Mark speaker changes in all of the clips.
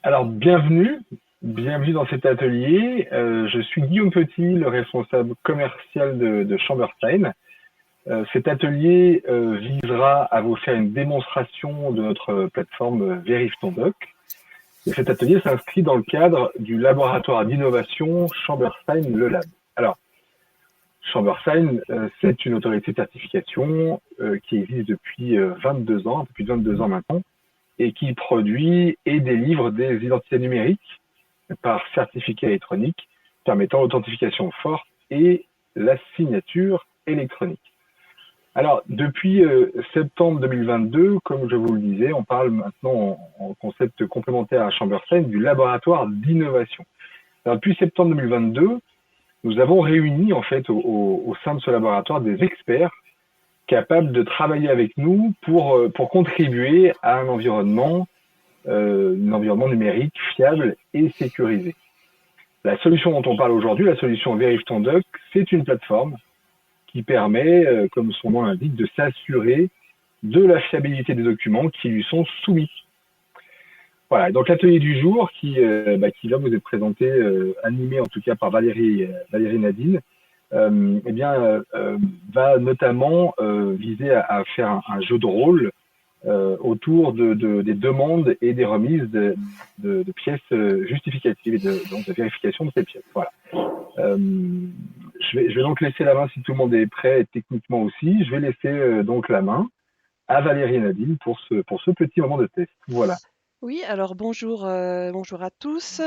Speaker 1: Alors, bienvenue dans cet atelier. Je suis Guillaume Petit, le responsable commercial de Chamberstein. Cet atelier visera à vous faire une démonstration de notre plateforme Vérif ton doc. Et cet atelier s'inscrit dans le cadre du laboratoire d'innovation Chamberstein Le Lab. Alors, Chamberstein, c'est une autorité de certification qui existe depuis 22 ans, depuis 22 ans maintenant, et qui produit et délivre des identités numériques par certificat électronique permettant l'authentification forte et la signature électronique. Alors, depuis septembre 2022, comme je vous le disais, on parle maintenant en concept complémentaire à Chamberstein du laboratoire d'innovation. Alors, depuis septembre 2022, nous avons réuni en fait au sein de ce laboratoire des experts capables de travailler avec nous pour contribuer à un environnement numérique fiable et sécurisé. La solution dont on parle aujourd'hui, la solution Vérif ton doc, c'est une plateforme qui permet, comme son nom l'indique, de s'assurer de la fiabilité des documents qui lui sont soumis. Voilà, donc l'atelier du jour qui va vous être présenté, animé en tout cas par Valérie Nadine, va notamment viser à faire un jeu de rôle autour des demandes et des remises de pièces justificatives et donc de vérification de ces pièces. Voilà. Euh, je vais donc laisser la main, si tout le monde est prêt et techniquement aussi, je vais laisser donc la main à Valérie et Nadine pour ce petit moment de test. Voilà.
Speaker 2: Oui, alors bonjour, bonjour à tous.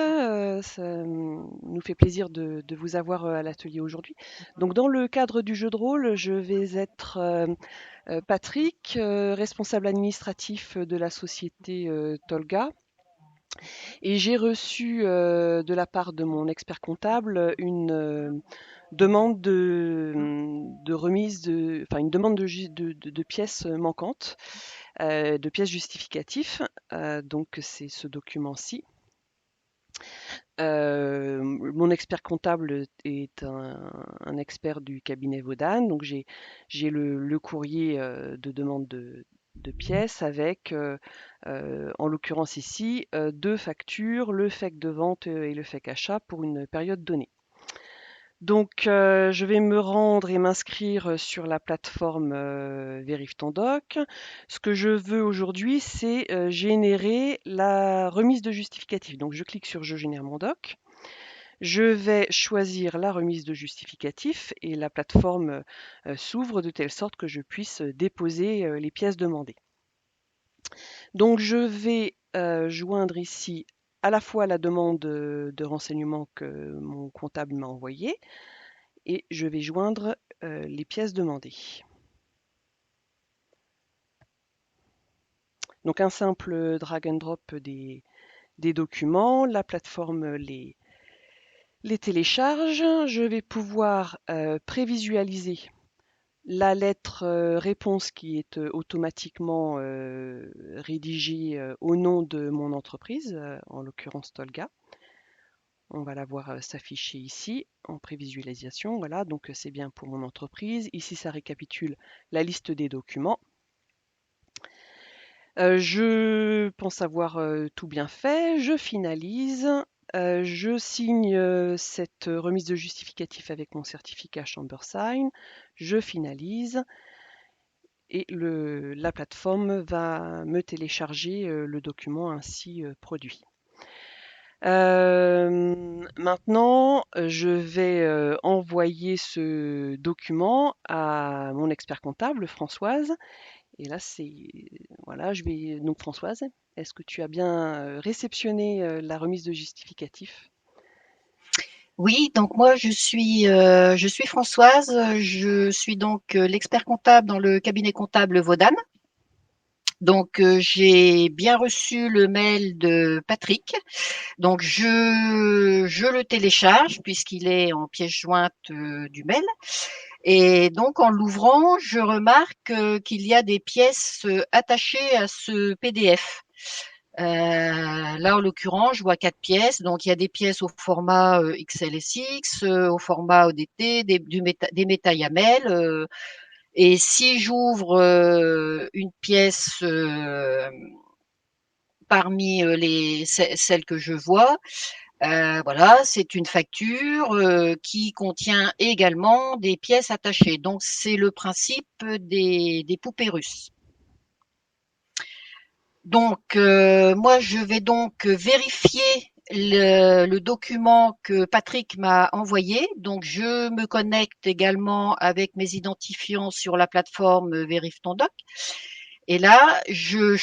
Speaker 2: Ça nous fait plaisir de vous avoir à l'atelier aujourd'hui. Donc, dans le cadre du jeu de rôle, je vais être Patrick, responsable administratif de la société Tolga. Et j'ai reçu de la part de mon expert comptable une demande de remise enfin une demande de pièces manquantes, de pièces justificatives. Donc c'est ce document-ci. Mon expert comptable est un expert du cabinet Vaudan, donc j'ai le courrier de demande de pièces avec, en l'occurrence ici, deux factures, le FEC de vente et le FEC achat pour une période donnée. Donc, je vais me rendre et m'inscrire sur la plateforme Vérif ton doc. Ce que je veux aujourd'hui, c'est générer la remise de justificatif. Donc, je clique sur Je génère mon doc. Je vais choisir la remise de justificatif et la plateforme s'ouvre de telle sorte que je puisse déposer les pièces demandées. Donc, je vais joindre ici à la fois la demande de renseignements que mon comptable m'a envoyée, et je vais joindre les pièces demandées. Donc un simple drag and drop des documents, la plateforme les télécharge. Je vais pouvoir prévisualiser la lettre réponse qui est automatiquement rédigée au nom de mon entreprise, en l'occurrence Tolga. On va la voir s'afficher ici en prévisualisation. Voilà, donc c'est bien pour mon entreprise. Ici, ça récapitule la liste des documents. Je pense avoir tout bien fait. Je finalise. Je signe cette remise de justificatif avec mon certificat Chambersign. Je finalise et la plateforme va me télécharger le document ainsi produit. Maintenant, je vais envoyer ce document à mon expert comptable, Françoise. Et là, voilà, donc Françoise, est-ce que tu as bien réceptionné la remise de justificatif?
Speaker 3: Oui, donc moi je suis Françoise, je suis donc l'expert comptable dans le cabinet comptable Vaudan. Donc j'ai bien reçu le mail de Patrick. Donc je le télécharge puisqu'il est en pièce jointe du mail. Et donc en l'ouvrant, je remarque qu'il y a des pièces attachées à ce PDF. Là, en l'occurrence, je vois 4 pièces. Donc, il y a des pièces au format XLSX, au format ODT, des méta-YAML. Et si j'ouvre une pièce parmi celles que je vois. Voilà, c'est une facture qui contient également des pièces attachées. Donc, c'est le principe des poupées russes. Donc, moi, je vais donc vérifier le document que Patrick m'a envoyé. Donc, je me connecte également avec mes identifiants sur la plateforme Vérifie ton doc. Et là, je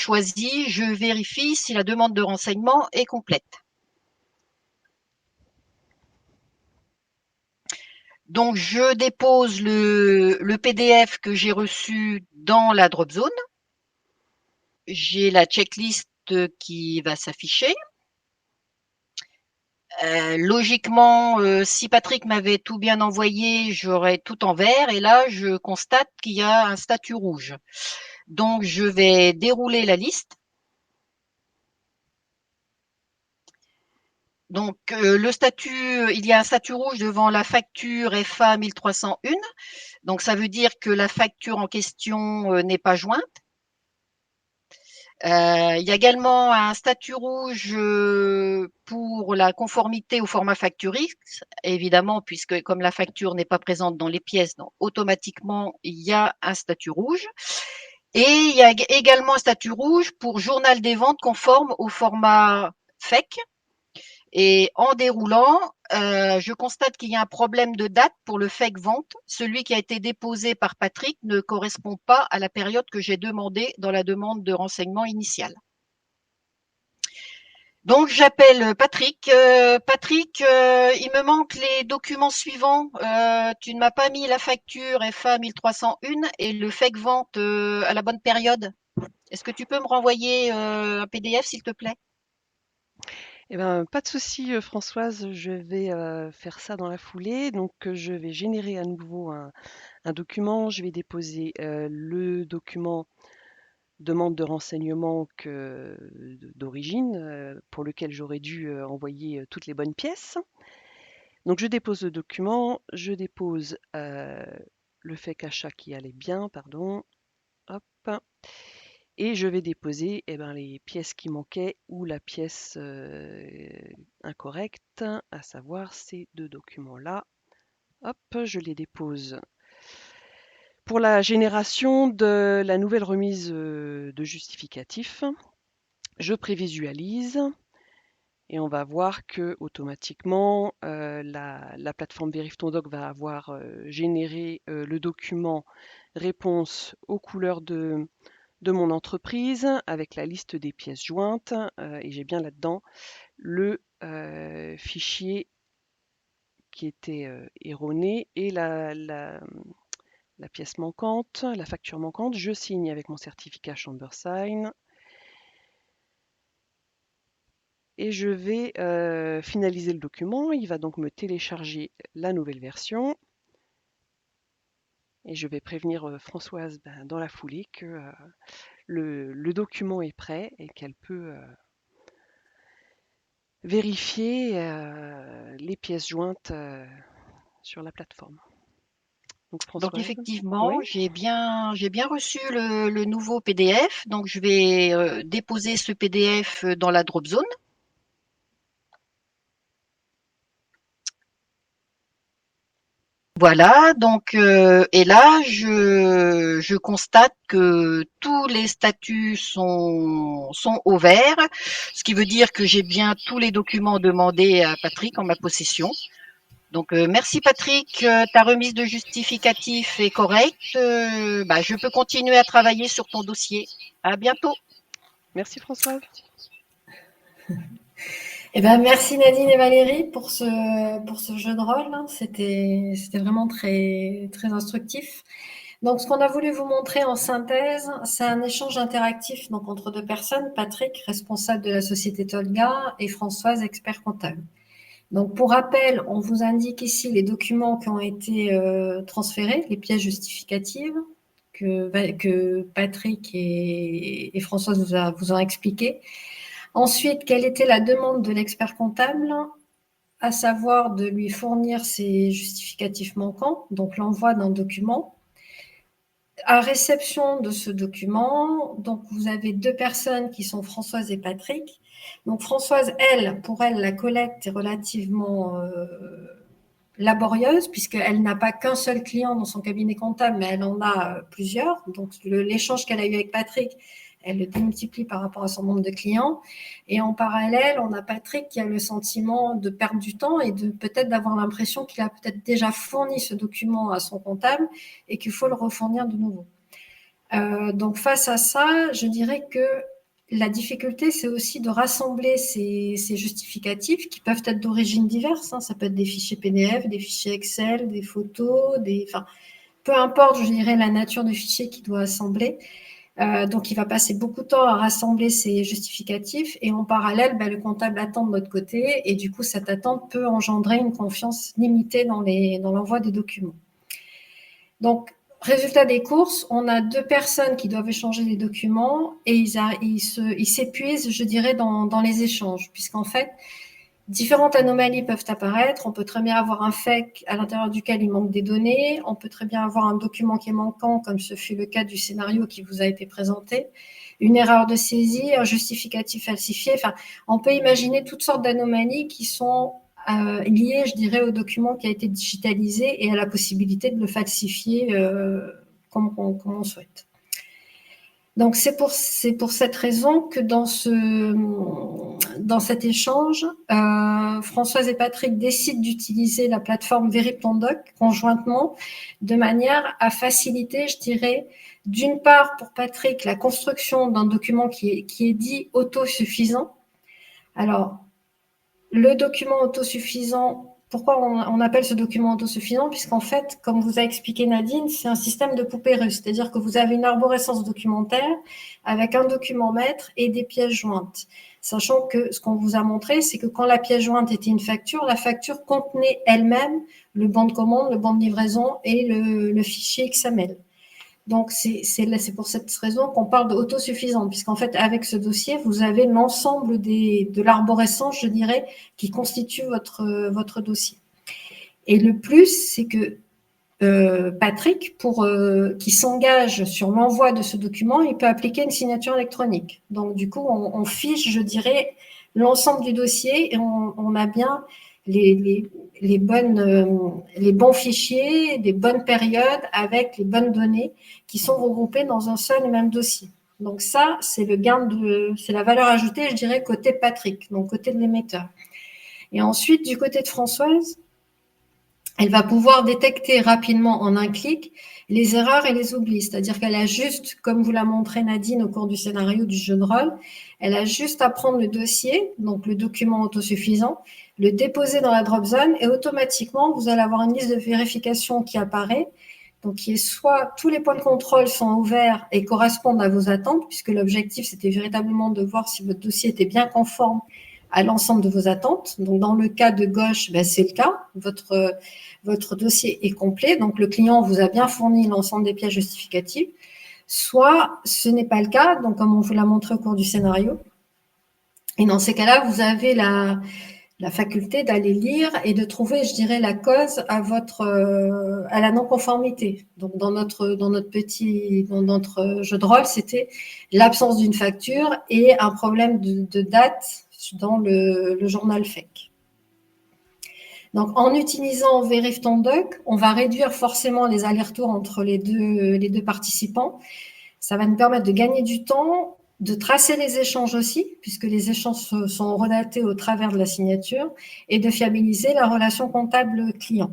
Speaker 3: vérifie si la demande de renseignement est complète. Donc, je dépose le PDF que j'ai reçu dans la drop zone. J'ai la checklist qui va s'afficher. Logiquement, si Patrick m'avait tout bien envoyé, j'aurais tout en vert. Et là, je constate qu'il y a un statut rouge. Donc, je vais dérouler la liste. Donc, il y a un statut rouge devant la facture FA 1301. Donc, ça veut dire que la facture en question n'est pas jointe. Il y a également un statut rouge pour la conformité au format facture X, évidemment, puisque comme la facture n'est pas présente dans les pièces, donc automatiquement, il y a un statut rouge. Et il y a également un statut rouge pour journal des ventes conforme au format FEC. Et en déroulant, je constate qu'il y a un problème de date pour le FEC vente. Celui qui a été déposé par Patrick ne correspond pas à la période que j'ai demandée dans la demande de renseignement initiale. Donc, j'appelle Patrick. Patrick, il me manque les documents suivants. Tu ne m'as pas mis la facture FA 1301 et le FEC vente à la bonne période. Est-ce que tu peux me renvoyer un PDF, s'il te plaît?
Speaker 2: Eh ben, pas de souci, Françoise, je vais faire ça dans la foulée. Donc, je vais générer à nouveau un document. Je vais déposer le document demande de renseignement d'origine pour lequel j'aurais dû envoyer toutes les bonnes pièces. Donc, je dépose le document, je dépose le FEC achat qui allait bien, pardon. Hop. Et je vais déposer les pièces qui manquaient ou la pièce incorrecte, à savoir ces deux documents-là. Hop, je les dépose. Pour la génération de la nouvelle remise de justificatif, je prévisualise et on va voir que automatiquement la plateforme Vérifie ton doc va avoir généré le document réponse aux couleurs de mon entreprise avec la liste des pièces jointes et j'ai bien là-dedans le fichier qui était erroné et la pièce manquante, la facture manquante. Je signe avec mon certificat Chambersign et je vais finaliser le document. Il va donc me télécharger la nouvelle version. Et je vais prévenir Françoise dans la foulée que le document est prêt et qu'elle peut vérifier les pièces jointes sur la plateforme. Donc
Speaker 3: Donc
Speaker 2: Françoise,
Speaker 3: effectivement,
Speaker 2: oui,
Speaker 3: j'ai bien reçu le nouveau PDF. Donc je vais déposer ce PDF dans la drop zone. Voilà, donc et là je constate que tous les statuts sont au vert, ce qui veut dire que j'ai bien tous les documents demandés à Patrick en ma possession. Donc merci Patrick, ta remise de justificatif est correcte. Je peux continuer à travailler sur ton dossier. À bientôt.
Speaker 2: merci Françoise.
Speaker 4: Eh ben, merci Nadine et Valérie pour ce jeu de rôle. C'était vraiment très, très instructif. Donc, ce qu'on a voulu vous montrer en synthèse, c'est un échange interactif donc, entre deux personnes, Patrick, responsable de la société Tolga, et Françoise, expert comptable. Donc, pour rappel, on vous indique ici les documents qui ont été transférés, les pièces justificatives que Patrick et Françoise vous ont expliqué. Ensuite, quelle était la demande de l'expert comptable, à savoir de lui fournir ses justificatifs manquants, donc l'envoi d'un document. à réception de ce document, donc vous avez deux personnes qui sont Françoise et Patrick. Donc Françoise, pour elle, la collecte est relativement laborieuse puisqu'elle n'a pas qu'un seul client dans son cabinet comptable, mais elle en a plusieurs. Donc l'échange qu'elle a eu avec Patrick, elle le démultiplie par rapport à son nombre de clients. Et en parallèle, on a Patrick qui a le sentiment de perdre du temps et de peut-être d'avoir l'impression qu'il a peut-être déjà fourni ce document à son comptable et qu'il faut le refournir de nouveau. Donc face à ça, je dirais que la difficulté, c'est aussi de rassembler ces justificatifs qui peuvent être d'origine diverse. Hein. Ça peut être des fichiers PDF, des fichiers Excel, des photos, enfin, peu importe, je dirais, la nature du fichier qu'il doit assembler. Donc, il va passer beaucoup de temps à rassembler ces justificatifs et en parallèle, le comptable attend de l'autre côté et du coup, cette attente peut engendrer une confiance limitée dans l'envoi des documents. Donc, résultat des courses, on a deux personnes qui doivent échanger des documents et ils s'épuisent, je dirais, dans les échanges, puisqu'en fait, différentes anomalies peuvent apparaître. On peut très bien avoir un FEC à l'intérieur duquel il manque des données. On peut très bien avoir un document qui est manquant, comme ce fut le cas du scénario qui vous a été présenté. Une erreur de saisie, un justificatif falsifié. Enfin, on peut imaginer toutes sortes d'anomalies qui sont liées, je dirais, au document qui a été digitalisé et à la possibilité de le falsifier comme on souhaite. Donc c'est pour cette raison que dans cet échange, Françoise et Patrick décident d'utiliser la plateforme Veriptondoc conjointement de manière à faciliter, je dirais, d'une part pour Patrick la construction d'un document qui est dit autosuffisant. Alors le document autosuffisant, pourquoi on appelle ce document autosuffisant? Puisqu'en fait, comme vous a expliqué Nadine, c'est un système de poupée russe. C'est-à-dire que vous avez une arborescence documentaire avec un document maître et des pièces jointes. Sachant que ce qu'on vous a montré, c'est que quand la pièce jointe était une facture, la facture contenait elle-même le bon de commande, le bon de livraison et le fichier XML. Donc, c'est pour cette raison qu'on parle d'autosuffisant, puisqu'en fait, avec ce dossier, vous avez l'ensemble de l'arborescence, je dirais, qui constitue votre dossier. Et le plus, c'est que Patrick, qui s'engage sur l'envoi de ce document, il peut appliquer une signature électronique. Donc, du coup, on fiche, je dirais, l'ensemble du dossier et on a bien les bons fichiers, les bonnes périodes avec les bonnes données qui sont regroupées dans un seul et même dossier. Donc ça, c'est c'est la valeur ajoutée, je dirais, côté Patrick, donc côté de l'émetteur. Et ensuite, du côté de Françoise, elle va pouvoir détecter rapidement en un clic les erreurs et les oublis. C'est-à-dire qu'elle a juste, comme vous l'a montré Nadine au cours du scénario du jeu de rôle, elle a juste à prendre le dossier, donc le document autosuffisant, le déposer dans la drop zone et automatiquement, vous allez avoir une liste de vérification qui apparaît. Donc, qui est soit tous les points de contrôle sont ouverts et correspondent à vos attentes, puisque l'objectif, c'était véritablement de voir si votre dossier était bien conforme à l'ensemble de vos attentes. Donc, dans le cas de gauche, c'est le cas. Votre dossier est complet. Donc, le client vous a bien fourni l'ensemble des pièces justificatives. Soit ce n'est pas le cas, donc comme on vous l'a montré au cours du scénario. Et dans ces cas-là, vous avez la faculté d'aller lire et de trouver, je dirais, la cause à la non-conformité. Donc, dans notre jeu de rôle, c'était l'absence d'une facture et un problème de date dans le journal FEC. Donc, en utilisant Veriptondoc, on va réduire forcément les allers-retours entre les deux participants. Ça va nous permettre de gagner du temps, de tracer les échanges aussi, puisque les échanges sont redatés au travers de la signature, et de fiabiliser la relation comptable-client.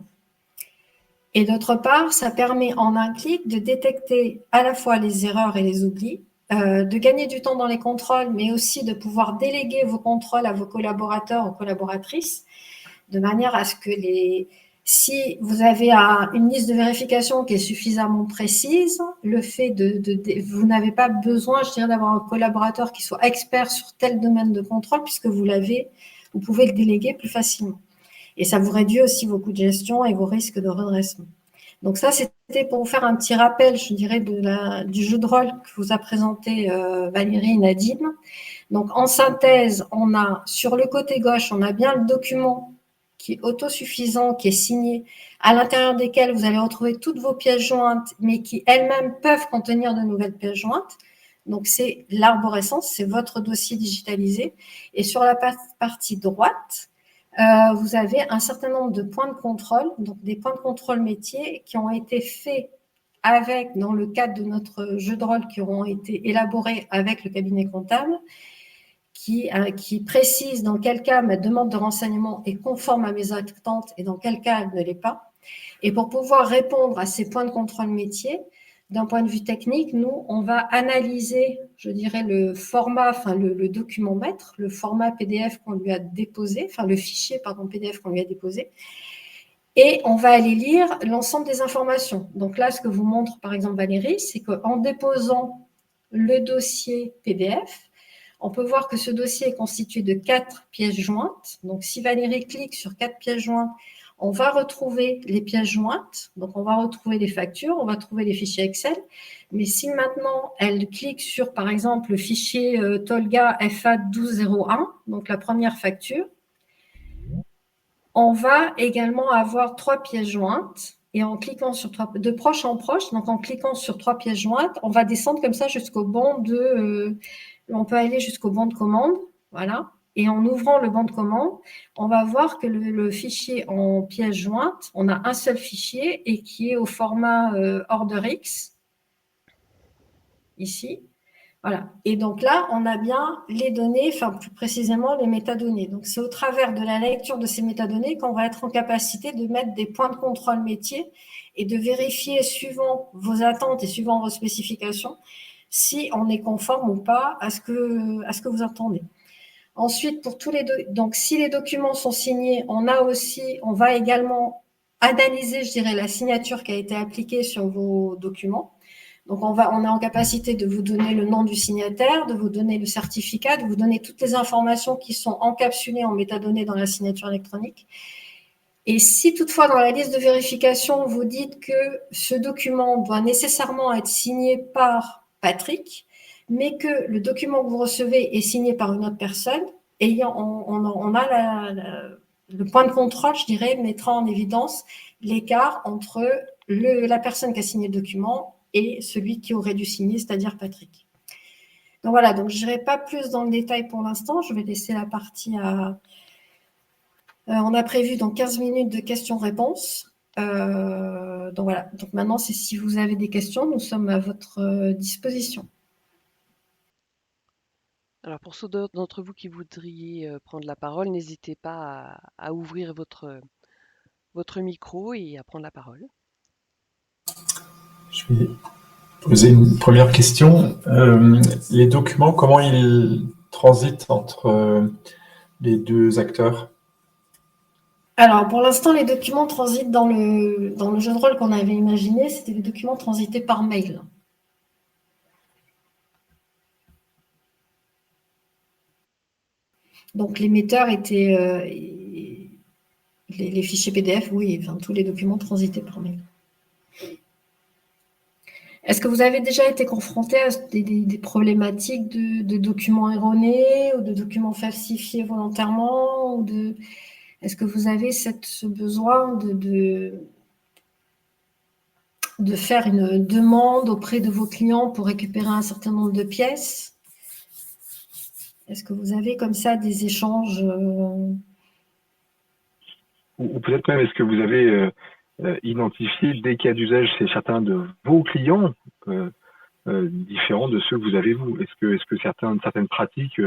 Speaker 4: Et d'autre part, ça permet en un clic de détecter à la fois les erreurs et les oublis, de gagner du temps dans les contrôles, mais aussi de pouvoir déléguer vos contrôles à vos collaborateurs ou collaboratrices, de manière à ce que si vous avez une liste de vérification qui est suffisamment précise, le fait vous n'avez pas besoin, je dirais, d'avoir un collaborateur qui soit expert sur tel domaine de contrôle, puisque vous pouvez le déléguer plus facilement. Et ça vous réduit aussi vos coûts de gestion et vos risques de redressement. Donc ça, c'était pour vous faire un petit rappel, je dirais, du jeu de rôle que vous a présenté Valérie et Nadine. Donc en synthèse, sur le côté gauche, on a bien le document qui est autosuffisant, qui est signé, à l'intérieur desquels vous allez retrouver toutes vos pièces jointes, mais qui elles-mêmes peuvent contenir de nouvelles pièces jointes. Donc, c'est l'arborescence, c'est votre dossier digitalisé. Et sur la partie droite, vous avez un certain nombre de points de contrôle, donc des points de contrôle métier qui ont été faits dans le cadre de notre jeu de rôle, qui auront été élaborés avec le cabinet comptable, qui précise dans quel cas ma demande de renseignement est conforme à mes attentes et dans quel cas elle ne l'est pas. Et pour pouvoir répondre à ces points de contrôle métier, d'un point de vue technique, nous, on va analyser, je dirais, le format, le document maître, le format PDF qu'on lui a déposé, le fichier, PDF qu'on lui a déposé, et on va aller lire l'ensemble des informations. Donc là, ce que vous montre, par exemple, Valérie, c'est qu'en déposant le dossier PDF, on peut voir que ce dossier est constitué de 4 pièces jointes. Donc, si Valérie clique sur 4 pièces jointes, on va retrouver les pièces jointes. Donc, on va retrouver les factures, on va trouver les fichiers Excel. Mais si maintenant, elle clique sur, par exemple, le fichier Tolga FA 1201, donc la première facture, on va également avoir 3 pièces jointes. Et en cliquant sur de proche en proche, donc en cliquant sur 3 pièces jointes, on va descendre comme ça jusqu'au banc on peut aller jusqu'au banc de commande, voilà. Et en ouvrant le banc de commande, on va voir que le fichier en pièces jointes, on a un seul fichier et qui est au format OrderX, ici. Voilà. Et donc là, on a bien les données, plus précisément les métadonnées. Donc, c'est au travers de la lecture de ces métadonnées qu'on va être en capacité de mettre des points de contrôle métier et de vérifier, suivant vos attentes et suivant vos spécifications, si on est conforme ou pas à ce que vous entendez. Ensuite, pour tous donc si les documents sont signés, on va également analyser, je dirais, la signature qui a été appliquée sur vos documents. Donc, on est en capacité de vous donner le nom du signataire, de vous donner le certificat, de vous donner toutes les informations qui sont encapsulées en métadonnées dans la signature électronique. Et si toutefois, dans la liste de vérification, vous dites que ce document doit nécessairement être signé par Patrick, mais que le document que vous recevez est signé par une autre personne, on a le point de contrôle, je dirais, mettra en évidence l'écart entre la personne qui a signé le document et celui qui aurait dû signer, c'est-à-dire Patrick. Donc voilà, donc je n'irai pas plus dans le détail pour l'instant, je vais laisser la partie à... on a prévu dans 15 minutes de questions-réponses. Donc voilà, donc maintenant, si vous avez des questions, nous sommes à votre disposition.
Speaker 2: Alors pour ceux d'entre vous qui voudriez prendre la parole, n'hésitez pas à ouvrir votre micro et à prendre la parole.
Speaker 5: Je vais poser une première question. Les documents, comment ils transitent entre les deux acteurs?
Speaker 4: Alors, pour l'instant, les documents transitent dans le jeu de rôle qu'on avait imaginé, c'était des documents transités par mail. Donc, l'émetteur était les fichiers PDF, oui, tous les documents transités par mail. Est-ce que vous avez déjà été confronté à des problématiques de documents erronés ou de documents falsifiés volontairement Est-ce que vous avez ce besoin de faire une demande auprès de vos clients pour récupérer un certain nombre de pièces? Est-ce que vous avez comme ça des échanges
Speaker 1: Ou peut-être même, est-ce que vous avez identifié des cas d'usage chez certains de vos clients différents de ceux que vous avez vous? Est-ce que certaines pratiques,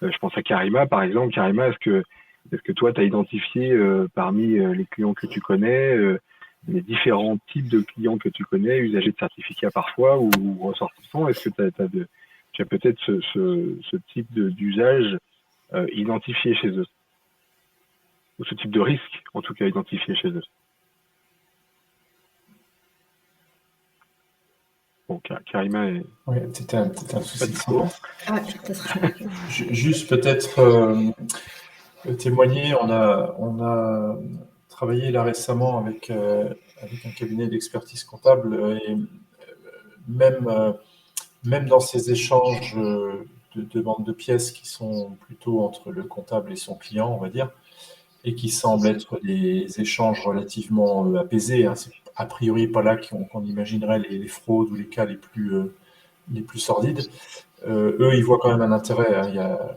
Speaker 1: je pense à Karima par exemple, Karima, est-ce que toi tu as identifié parmi les clients que tu connais, les différents types de clients que tu connais, usagers de certificats parfois ou ressortissants, est-ce que tu as peut-être ce type d'usage identifié chez eux? Ou ce type de risque, en tout cas, identifié chez eux. Bon, Karima est...
Speaker 5: Oui, peut-être un souci.
Speaker 4: Ouais, peut-être.
Speaker 5: Juste peut-être témoigner, on a travaillé là récemment avec un cabinet d'expertise comptable et même dans ces échanges de demande de pièces qui sont plutôt entre le comptable et son client, on va dire, et qui semblent être des échanges relativement apaisés, hein. C'est a priori pas là qu'on imaginerait les fraudes ou les cas les plus sordides. Eux, ils voient quand même un intérêt, hein. Il y a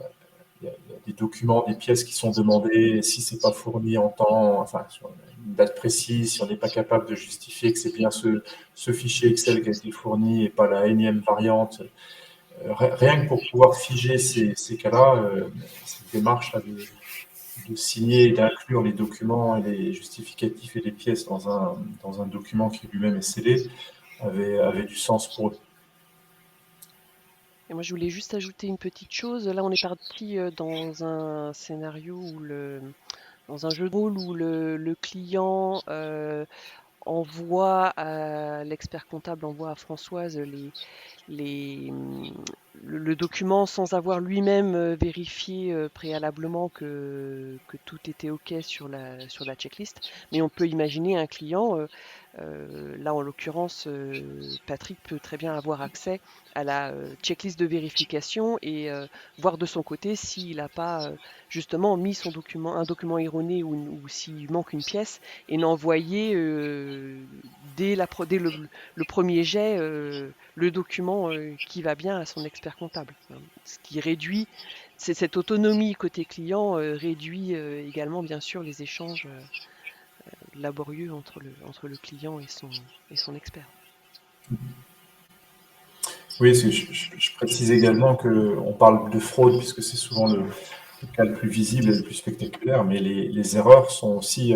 Speaker 5: des documents, des pièces qui sont demandées, si c'est pas fourni en temps, enfin sur une date précise, si on n'est pas capable de justifier que c'est bien ce fichier Excel qui a été fourni et pas la énième variante. Rien que pour pouvoir figer ces cas-là, cette démarche là de signer et d'inclure les documents et les justificatifs et les pièces dans un document qui lui-même est scellé avait du sens pour eux.
Speaker 2: Et moi, je voulais juste ajouter une petite chose. Là, on est parti dans un scénario dans un jeu de rôle où le client l'expert comptable envoie à Françoise les, le document sans avoir lui-même vérifié préalablement que tout était OK sur la checklist. Mais on peut imaginer un client, là en l'occurrence, Patrick peut très bien avoir accès à la checklist de vérification et voir de son côté s'il n'a pas justement mis un document erroné ou s'il manque une pièce et l'envoyer dès le premier jet le document qui va bien à son expert comptable. Ce qui réduit, cette autonomie côté client réduit également bien sûr les échanges laborieux entre le client et son expert.
Speaker 5: Oui, je précise également qu'on parle de fraude puisque c'est souvent le cas le plus visible et le plus spectaculaire, mais les erreurs sont aussi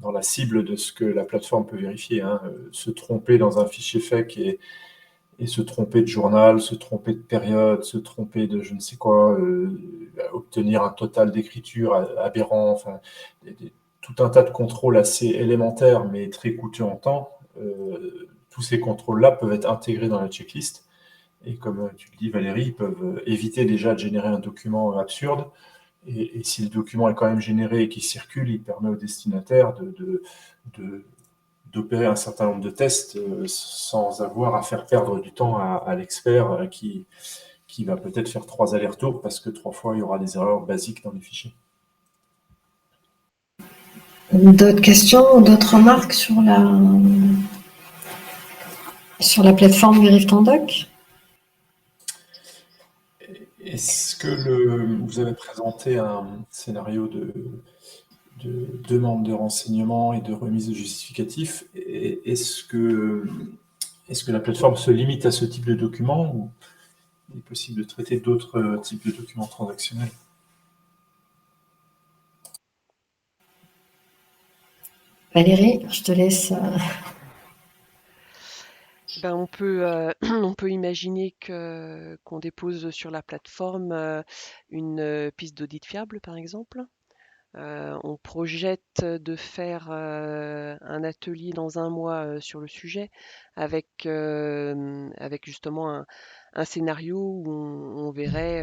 Speaker 5: dans la cible de ce que la plateforme peut vérifier, hein. Se tromper dans un fichier fake et se tromper de journal, se tromper de période, se tromper de je ne sais quoi, obtenir un total d'écriture aberrant, enfin, tout un tas de contrôles assez élémentaires mais très coûteux en temps. Tous ces contrôles-là peuvent être intégrés dans la checklist. Et comme tu le dis, Valérie, ils peuvent éviter déjà de générer un document absurde. Et si le document est quand même généré et qu'il circule, il permet au destinataire d'opérer un certain nombre de tests sans avoir à faire perdre du temps à l'expert qui va peut-être faire 3 allers-retours parce que 3 fois il y aura des erreurs basiques dans les fichiers.
Speaker 4: D'autres questions, d'autres remarques sur la plateforme Vérif ton doc?
Speaker 5: Est-ce que vous avez présenté un scénario de demande de renseignements et de remise de justificatifs? Est-ce que la plateforme se limite à ce type de document ou il est possible de traiter d'autres types de documents transactionnels?
Speaker 4: Valérie, je te laisse.
Speaker 2: On peut imaginer qu'on dépose sur la plateforme une piste d'audit fiable, par exemple. On projette de faire un atelier dans un mois sur le sujet avec justement un scénario où on verrait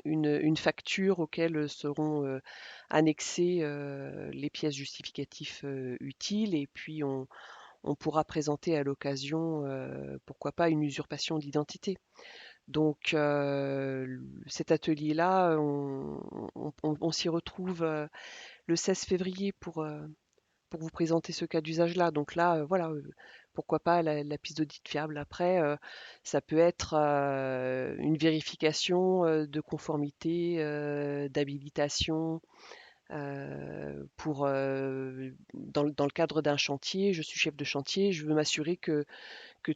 Speaker 2: une facture auquel seront annexées les pièces justificatives utiles et puis on pourra présenter à l'occasion, pourquoi pas, une usurpation d'identité. Donc cet atelier-là, on s'y retrouve le 16 février pour vous présenter ce cas d'usage-là. Donc là, voilà, pourquoi pas la piste d'audit fiable. Après, ça peut être une vérification de conformité, d'habilitation. Dans le cadre d'un chantier, je suis chef de chantier, je veux m'assurer que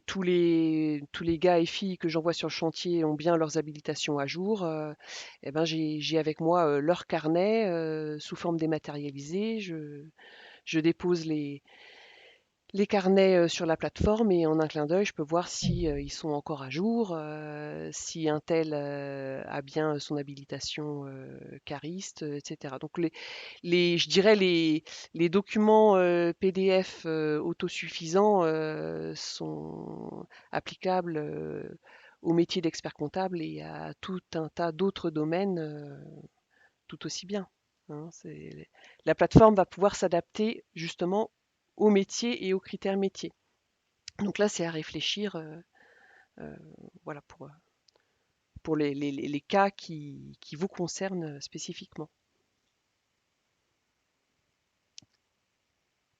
Speaker 2: tous les gars et filles que j'envoie sur le chantier ont bien leurs habilitations à jour. Eh ben j'ai avec moi leur carnet sous forme dématérialisée. Je dépose les carnets sur la plateforme et en un clin d'œil, je peux voir si ils sont encore à jour, si un tel a bien son habilitation cariste, etc. Donc je dirais les documents PDF autosuffisants sont applicables au métier d'expert comptable et à tout un tas d'autres domaines tout aussi bien, hein. La plateforme va pouvoir s'adapter justement au métier et aux critères métiers. Donc là, c'est à réfléchir voilà, pour les cas qui vous concernent spécifiquement.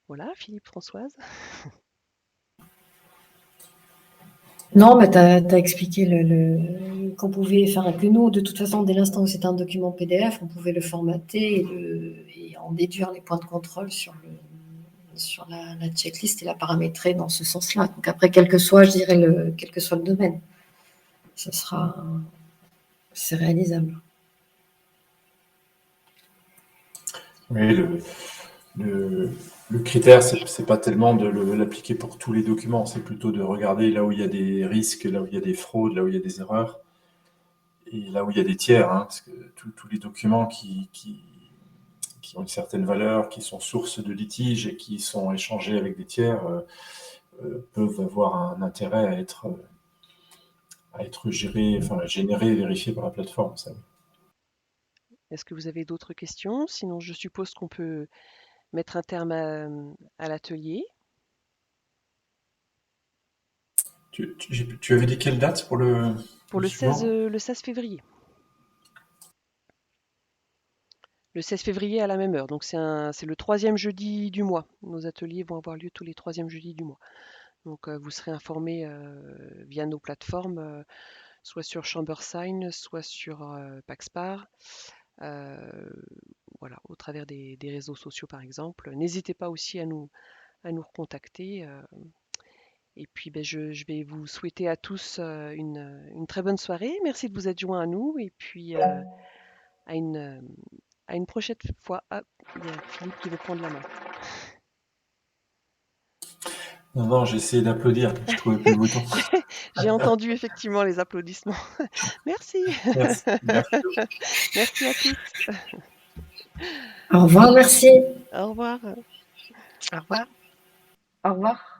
Speaker 2: Voilà, Philippe, Françoise.
Speaker 4: Non, mais tu as expliqué qu'on pouvait, enfin, que nous, de toute façon, dès l'instant où c'était un document PDF, on pouvait le formater et en déduire les points de contrôle sur la checklist et la paramétrer dans ce sens-là. Donc après, quel que soit, je dirais, quel que soit le domaine, c'est réalisable.
Speaker 5: Oui, le critère, c'est pas tellement de l'appliquer pour tous les documents, c'est plutôt de regarder là où il y a des risques, là où il y a des fraudes, là où il y a des erreurs, et là où il y a des tiers, hein, parce que tous les documents qui ont une certaine valeur, qui sont source de litiges et qui sont échangés avec des tiers, peuvent avoir un intérêt à être gérés, enfin générés et vérifiés par la plateforme. Ça.
Speaker 2: Est-ce que vous avez d'autres questions? Sinon, je suppose qu'on peut mettre un terme à l'atelier.
Speaker 5: Tu avais dit quelle date pour le suivant?
Speaker 2: Le 16 février. Le 16 février à la même heure. Donc c'est le 3e jeudi du mois. Nos ateliers vont avoir lieu tous les 3e jeudis du mois. Donc vous serez informés via nos plateformes, soit sur ChamberSign, soit sur Paxpar, voilà, au travers des réseaux sociaux par exemple. N'hésitez pas aussi à nous recontacter. Et puis ben, je vais vous souhaiter à tous une très bonne soirée. Merci de vous être joints à nous. Et puis à une prochaine fois. Ah, il y a Philippe qui veut prendre la main.
Speaker 5: Non, j'ai essayé d'applaudir, je trouvais plus le bouton.
Speaker 2: J'ai entendu effectivement les applaudissements. Merci.
Speaker 5: Merci.
Speaker 2: Merci à tous.
Speaker 4: Au revoir, merci.
Speaker 2: Au revoir.
Speaker 3: Au revoir.
Speaker 6: Au revoir.